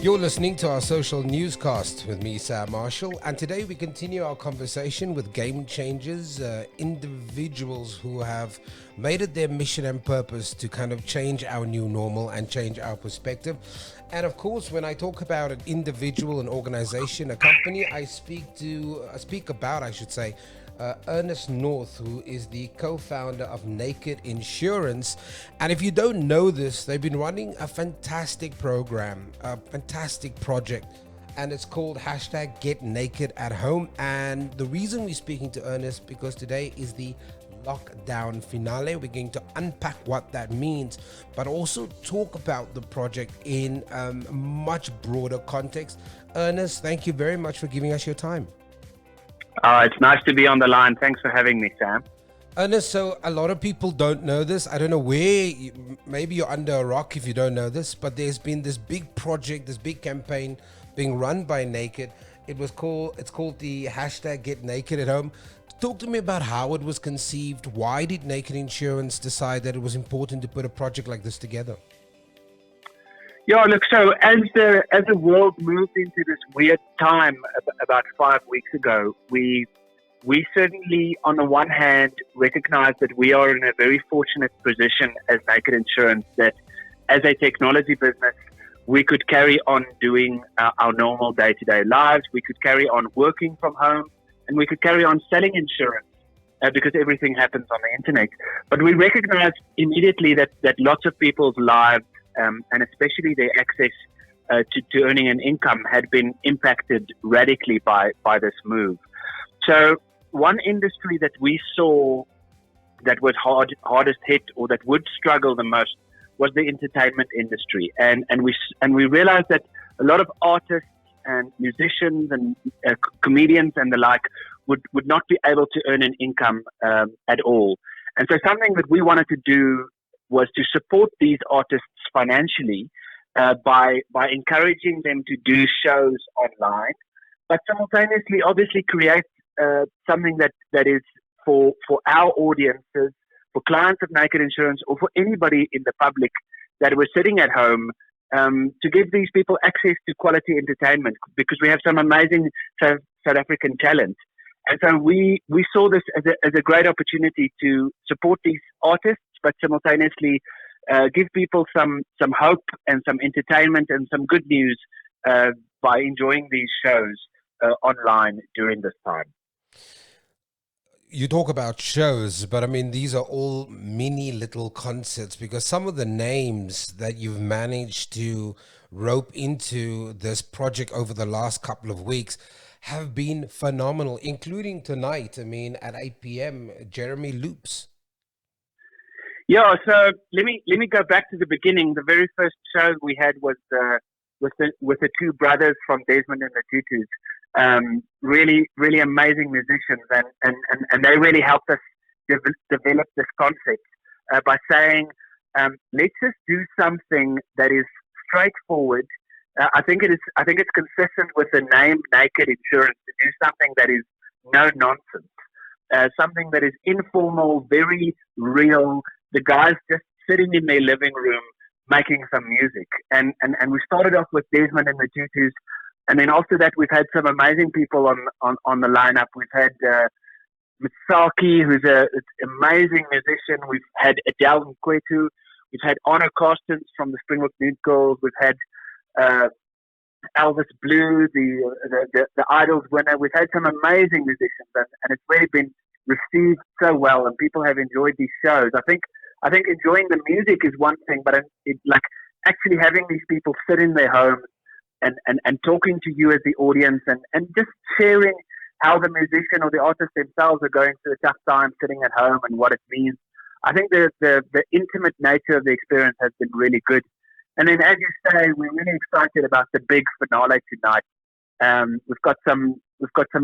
You're listening to our social newscast with me, Sam Marshall, and today we continue our conversation with game changers, individuals who have made it their mission and purpose to kind of change our new normal and change our perspective. And of course, when I talk about an individual, an organization, a company, I speak about Ernest North, who is the co-founder of Naked Insurance. And if you don't know this, they've been running a fantastic program, a fantastic project, and it's called hashtag Get Naked at Home. And the reason we're speaking to Ernest, because today is the lockdown finale. We're going to unpack what that means, but also talk about the project in a much broader context. Ernest, thank you very much for giving us your time. It's nice to be on the line. Thanks for having me, Sam. Ernest, so a lot of people don't know this. I don't know maybe you're under a rock if you don't know this, but there's been this big project, this big campaign being run by Naked. It's called the hashtag Get Naked at Home. Talk to me about how it was conceived. Why did Naked Insurance decide that it was important to put a project like this together? Yeah, look, so as the world moved into this weird time about 5 weeks ago, we certainly, on the one hand, recognized that we are in a very fortunate position as Naked Insurance, that as a technology business, we could carry on doing our normal day-to-day lives. We could carry on working from home, and we could carry on selling insurance because everything happens on the internet. But we recognized immediately that lots of people's lives, and especially their access to earning an income, had been impacted radically by this move. So one industry that we saw that was hardest hit, or that would struggle the most, was the entertainment industry. And we realized that a lot of artists and musicians and comedians and the like would not be able to earn an income at all. And so something that we wanted to do was to support these artists financially by encouraging them to do shows online, but simultaneously obviously create something that is for our audiences, for clients of Naked Insurance, or for anybody in the public that was sitting at home, to give these people access to quality entertainment, because we have some amazing South African talent. And so we saw this as a great opportunity to support these artists, but simultaneously give people some hope and some entertainment and some good news by enjoying these shows online during this time. You talk about shows, but I mean, these are all mini little concerts, because some of the names that you've managed to rope into this project over the last couple of weeks have been phenomenal, including tonight. I mean, at 8 p.m., Jeremy Loops. Yeah, so let me go back to the beginning. The very first show we had was with the two brothers from Desmond and the Tutus. Really, really amazing musicians, and they really helped us develop this concept by saying, let's just do something that is straightforward. I think it's consistent with the name Naked Insurance, to do something that is no nonsense, something that is informal, very real. The guys just sitting in their living room making some music, and we started off with Desmond and the Tutus, and then after that we've had some amazing people on the lineup. We've had Mitsaki, who's an amazing musician. We've had Adele Nkwetu. We've had Arno Carstens from the Springbok Nude Girls. We've had Elvis Blue, the Idols winner. We've had some amazing musicians, and it's really been received so well, and people have enjoyed these shows. I think enjoying the music is one thing, but like actually having these people sit in their homes and talking to you as the audience, and just sharing how the musician or the artist themselves are going through a tough time sitting at home and what it means. I think the intimate nature of the experience has been really good. And then, as you say, we're really excited about the big finale tonight. We've got some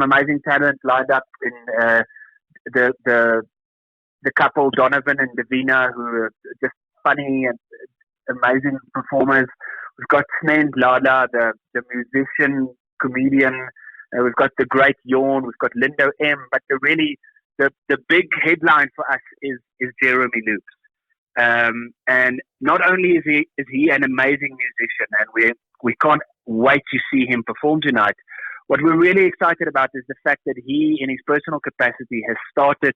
amazing talent lined up in the couple Donovan and Davina, who are just funny and amazing performers. We've got Snend Lala, the musician, comedian. We've got the great Yawn. We've got Lindo M. But the big headline for us is Jeremy Loops. And not only is he an amazing musician, and we can't wait to see him perform tonight. What we're really excited about is the fact that he, in his personal capacity, has started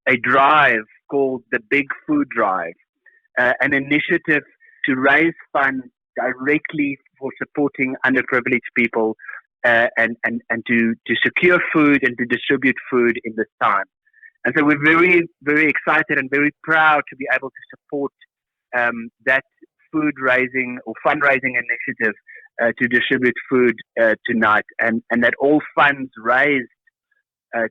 a drive called the Big Food Drive, an initiative to raise funds directly for supporting underprivileged people and to secure food and to distribute food in this time. And so we're very, very excited and very proud to be able to support that food raising or fundraising initiative to distribute food tonight, and that all funds raised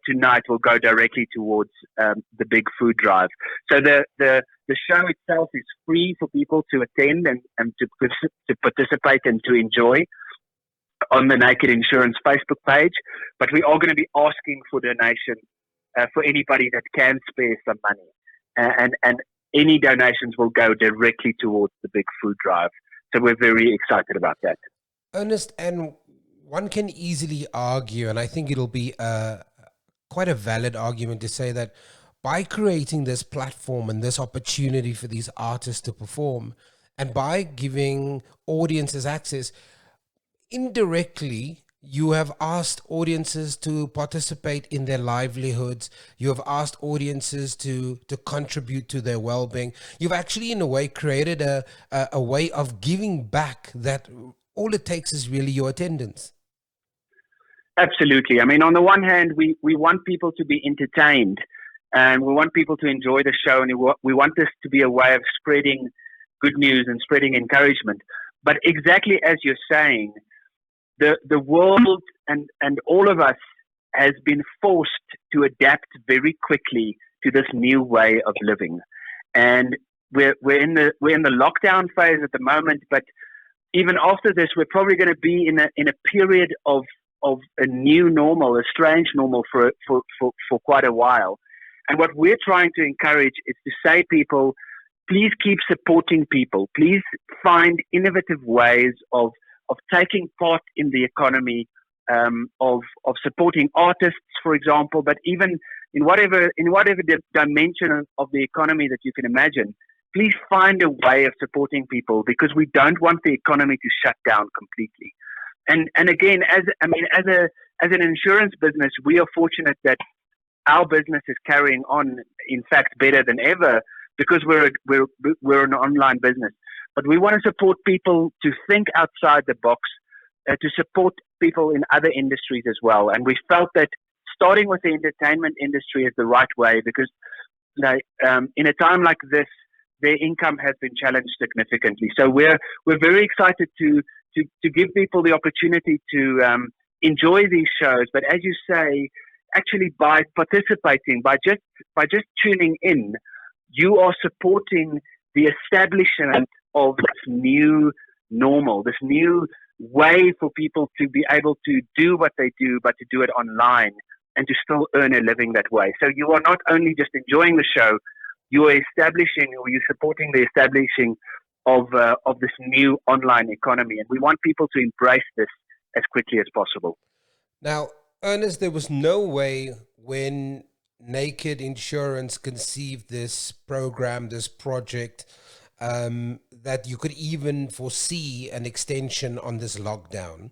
tonight will go directly towards the Big Food Drive. So the show itself is free for people to attend and to participate and to enjoy on the Naked Insurance Facebook page. But we are going to be asking for donations for anybody that can spare some money, and any donations will go directly towards the Big Food Drive. So we're very excited about that. Ernest, and one can easily argue, and I think it'll be quite a valid argument to say that by creating this platform and this opportunity for these artists to perform, and by giving audiences access, indirectly, you have asked audiences to participate in their livelihoods. You have asked audiences to contribute to their well-being. You've actually, in a way, created a way of giving back that all it takes is really your attendance. Absolutely. I mean, on the one hand, we want people to be entertained, and we want people to enjoy the show, and we want this to be a way of spreading good news and spreading encouragement. But exactly as you're saying, the world and all of us has been forced to adapt very quickly to this new way of living, and we're in the lockdown phase at the moment. But even after this, we're probably going to be in a period of a new normal, a strange normal for quite a while. And what we're trying to encourage is to say, people, please keep supporting people. Please find innovative ways of taking part in the economy, of supporting artists, for example, but even in whatever dimension of the economy that you can imagine. Please find a way of supporting people, because we don't want the economy to shut down completely. And again, as an insurance business, we are fortunate that our business is carrying on, in fact, better than ever, because we're an online business. But we want to support people to think outside the box, to support people in other industries as well. And we felt that starting with the entertainment industry is the right way, because in a time like this, their income has been challenged significantly. So we're very excited to give people the opportunity to enjoy these shows. But as you say, actually by participating, by just tuning in, you are supporting the establishment of this new normal, this new way for people to be able to do what they do, but to do it online and to still earn a living that way. So you are not only just enjoying the show, you are establishing, or you're supporting the establishing of this new online economy. And we want people to embrace this as quickly as possible. Now, Ernest, there was no way when Naked Insurance conceived this program, this project, that you could even foresee an extension on this lockdown.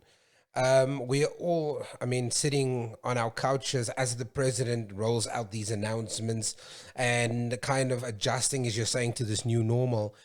We're all, sitting on our couches as the president rolls out these announcements and kind of adjusting, as you're saying, to this new normal.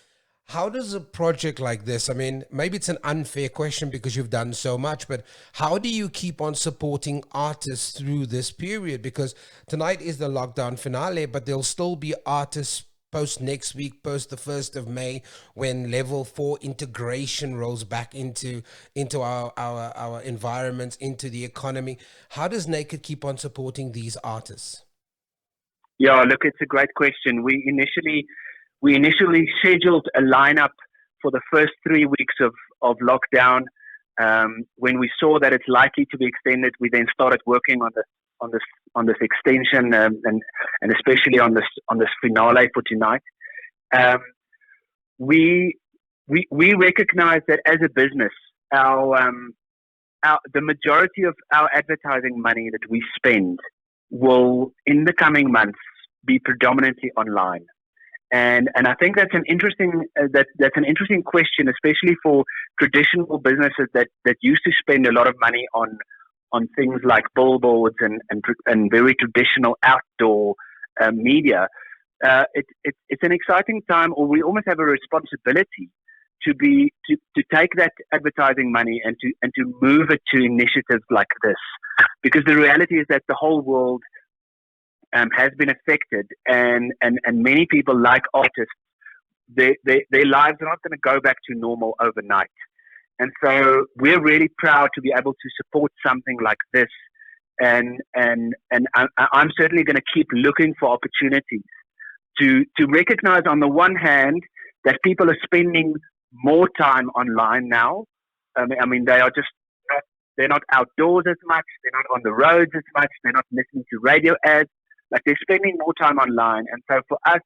How does a project like this, maybe it's an unfair question because you've done so much, but how do you keep on supporting artists through this period? Because tonight is the lockdown finale, but there'll still be artists post next week, post the 1st of May, when level 4 integration rolls back into our environments, into the economy. How does Naked keep on supporting these artists? Yeah, look, it's a great question. We initially scheduled a lineup for the first 3 weeks of lockdown. When we saw that it's likely to be extended, we then started working on this extension, and especially on this finale for tonight. We recognize that as a business, the majority of our advertising money that we spend will, in the coming months, be predominantly online. And I think that's an interesting that's an interesting question, especially for traditional businesses that used to spend a lot of money on things like billboards and very traditional outdoor media. It's an exciting time, or we almost have a responsibility to take that advertising money and to move it to initiatives like this, because the reality is that the whole world has been affected, and many people, like artists, their lives are not going to go back to normal overnight. And so we're really proud to be able to support something like this. I'm certainly going to keep looking for opportunities to recognize, on the one hand, that people are spending more time online now. I mean, they are just they're not outdoors as much. They're not on the roads as much. They're not listening to radio ads. Like, they're spending more time online. And so for us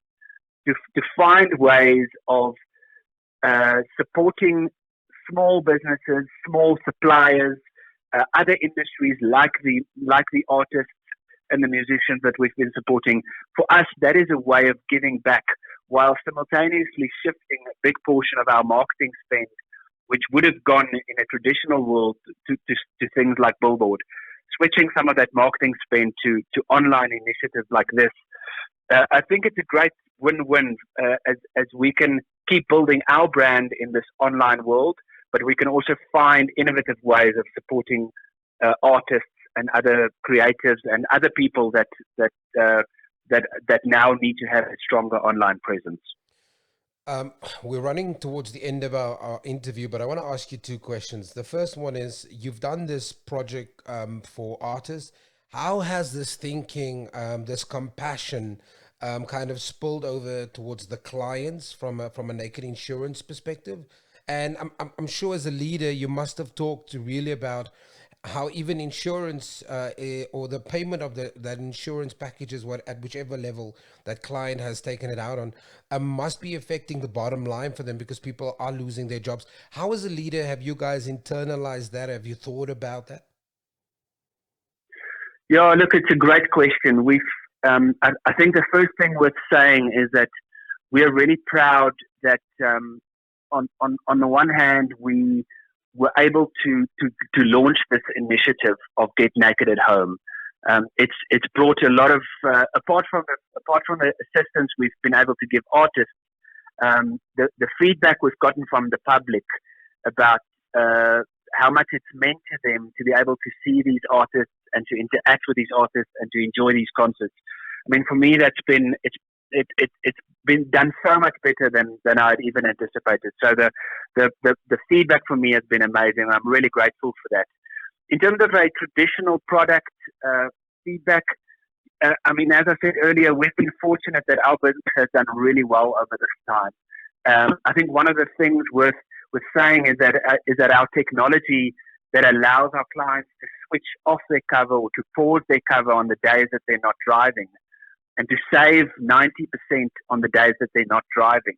to find ways of supporting small businesses, small suppliers, other industries like the artists and the musicians that we've been supporting, for us, that is a way of giving back, while simultaneously shifting a big portion of our marketing spend, which would have gone in a traditional world to things like billboard, switching some of that marketing spend to online initiatives like this. I think it's a great win-win as we can keep building our brand in this online world, but we can also find innovative ways of supporting artists and other creatives and other people that now need to have a stronger online presence. We're running towards the end of our interview, but I want to ask you two questions. The first one is, you've done this project for artists. How has this thinking, this compassion, kind of spilled over towards the clients from a Naked Insurance perspective? And I'm sure as a leader, you must have talked to really about how even insurance or the payment of that insurance packages, at whichever level that client has taken it out on, must be affecting the bottom line for them, because people are losing their jobs. How, as a leader, have you guys internalized that? Have you thought about that? Yeah, look, it's a great question. I think the first thing worth saying is that we are really proud that on the one hand, we were able to launch this initiative of Get Naked at Home. It's brought a lot of apart from the assistance we've been able to give artists, the feedback we've gotten from the public about how much it's meant to them to be able to see these artists and to interact with these artists and to enjoy these concerts. I mean, for me, it's been done so much better than I'd even anticipated. So the feedback for me has been amazing. I'm really grateful for that. In terms of a traditional product feedback, I mean, as I said earlier, we've been fortunate that our business has done really well over this time. I think one of the things worth saying is that our technology that allows our clients to switch off their cover or to pause their cover on the days that they're not driving, and to save 90% on the days that they're not driving,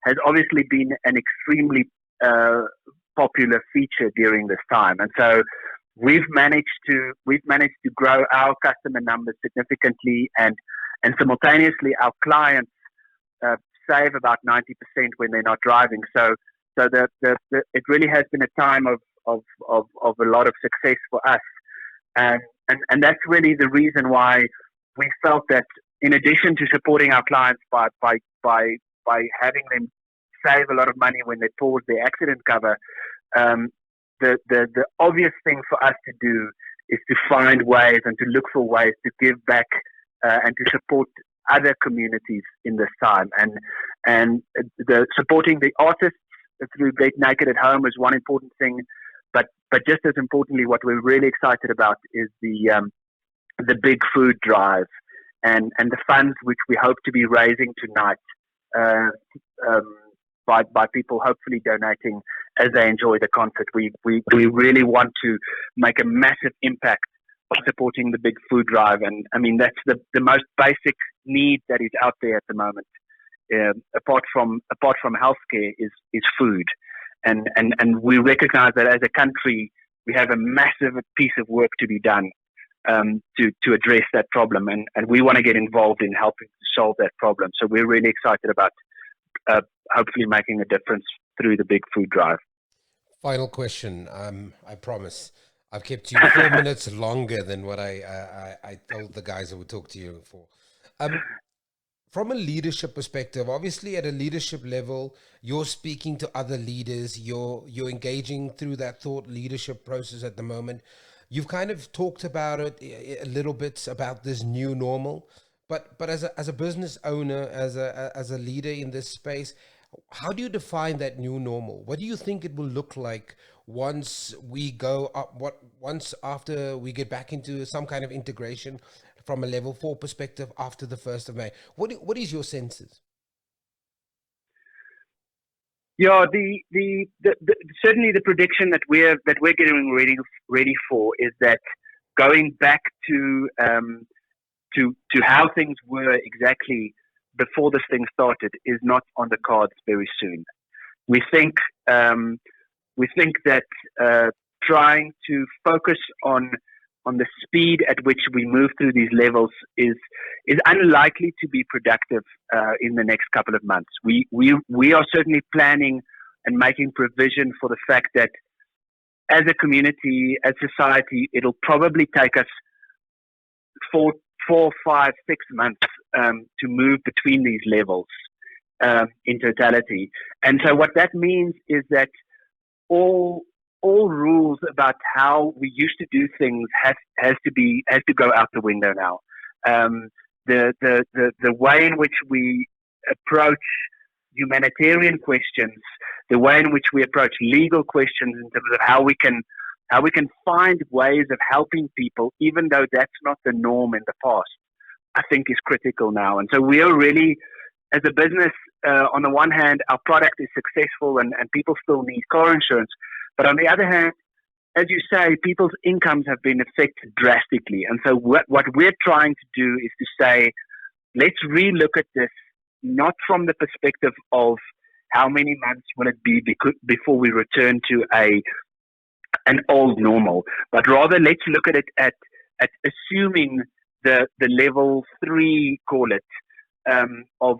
has obviously been an extremely popular feature during this time. And so we've managed to grow our customer numbers significantly, and simultaneously our clients save about 90% when they're not driving. So it really has been a time of a lot of success for us, and that's really the reason why we felt that, in addition to supporting our clients by having them save a lot of money when they pause their accident cover, the obvious thing for us to do is to find ways and to look for ways to give back and to support other communities in this time. And the supporting the artists through Get Naked at Home is one important thing, but just as importantly, what we're really excited about is the big food drive and the funds which we hope to be raising tonight by people hopefully donating as they enjoy the concert. We really want to make a massive impact by supporting the big food drive, and I mean that's the most basic need that is out there at the moment. Apart from healthcare is food, and we recognize that as a country we have a massive piece of work to be done to address that problem, and we want to get involved in helping to solve that problem. So we're really excited about hopefully making a difference through the Big Food Drive. Final question. I promise I've kept you 4 minutes longer than what I told the guys that would talk to you for. From a leadership perspective, obviously at a leadership level, you're speaking to other leaders, you're engaging through that thought leadership process at the moment. You've kind of talked about it a little bit about this new normal, but as a business owner, as a leader in this space, how do you define that new normal? What do you think it will look like once we go up? Once after we get back into some kind of integration from a level 4 perspective after the 1st of May? What is your senses? Yeah, the certainly the prediction that we're getting ready for is that going back to how things were exactly before this thing started is not on the cards very soon. We think that trying to focus on the speed at which we move through these levels is unlikely to be productive in the next couple of months. We are certainly planning and making provision for the fact that as a community, as society, it'll probably take us 4, 5, 6 months to move between these levels in totality. And so what that means is that all rules about how we used to do things has to go out the window now. The way in which we approach humanitarian questions, the way in which we approach legal questions in terms of how we can find ways of helping people, even though that's not the norm in the past, I think is critical now. And so we are really, as a business, on the one hand, our product is successful and people still need car insurance. But on the other hand, as you say, people's incomes have been affected drastically. And so what we're trying to do is to say, let's relook at this, not from the perspective of how many months will it be before we return to an old normal, but rather let's look at it at assuming the level 3, call it, of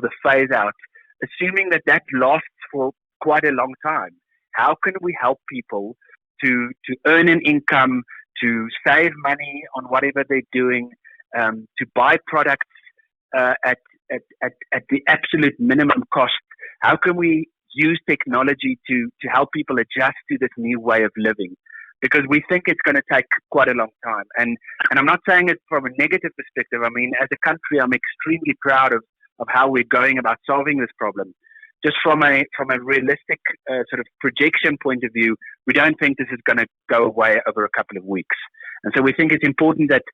the phase out, assuming that lasts for quite a long time. How can we help people to earn an income, to save money on whatever they're doing, to buy products at the absolute minimum cost? How can we use technology to help people adjust to this new way of living? Because we think it's going to take quite a long time. And I'm not saying it from a negative perspective. I mean, as a country, I'm extremely proud of how we're going about solving this problem. Just from a realistic sort of projection point of view, we don't think this is going to go away over a couple of weeks. And so we think it's important that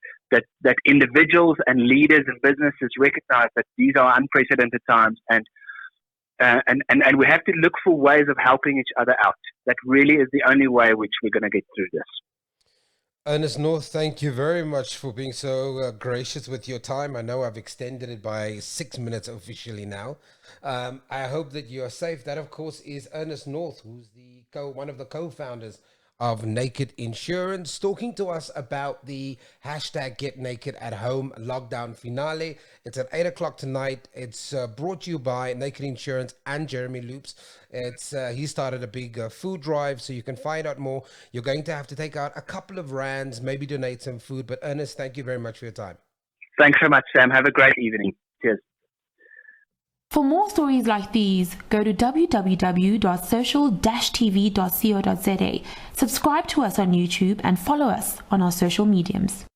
individuals and leaders and businesses recognize that these are unprecedented times, and we have to look for ways of helping each other out. That really is the only way in which we're going to get through this. Ernest North, thank you very much for being so gracious with your time. I know I've extended it by 6 minutes officially now. I hope that you are safe. That, of course, is Ernest North, who's one of the co-founders of Naked Insurance, talking to us about the hashtag Get Naked at Home lockdown finale. It's at 8 o'clock tonight. It's brought to you by Naked Insurance and Jeremy Loops. He started a big food drive, so you can find out more. You're going to have to take out a couple of rands, maybe donate some food. But Ernest, thank you very much for your time. Thanks so much, Sam. Have a great evening. Cheers. For more stories like these, go to www.social-tv.co.za. Subscribe to us on YouTube and follow us on our social mediums.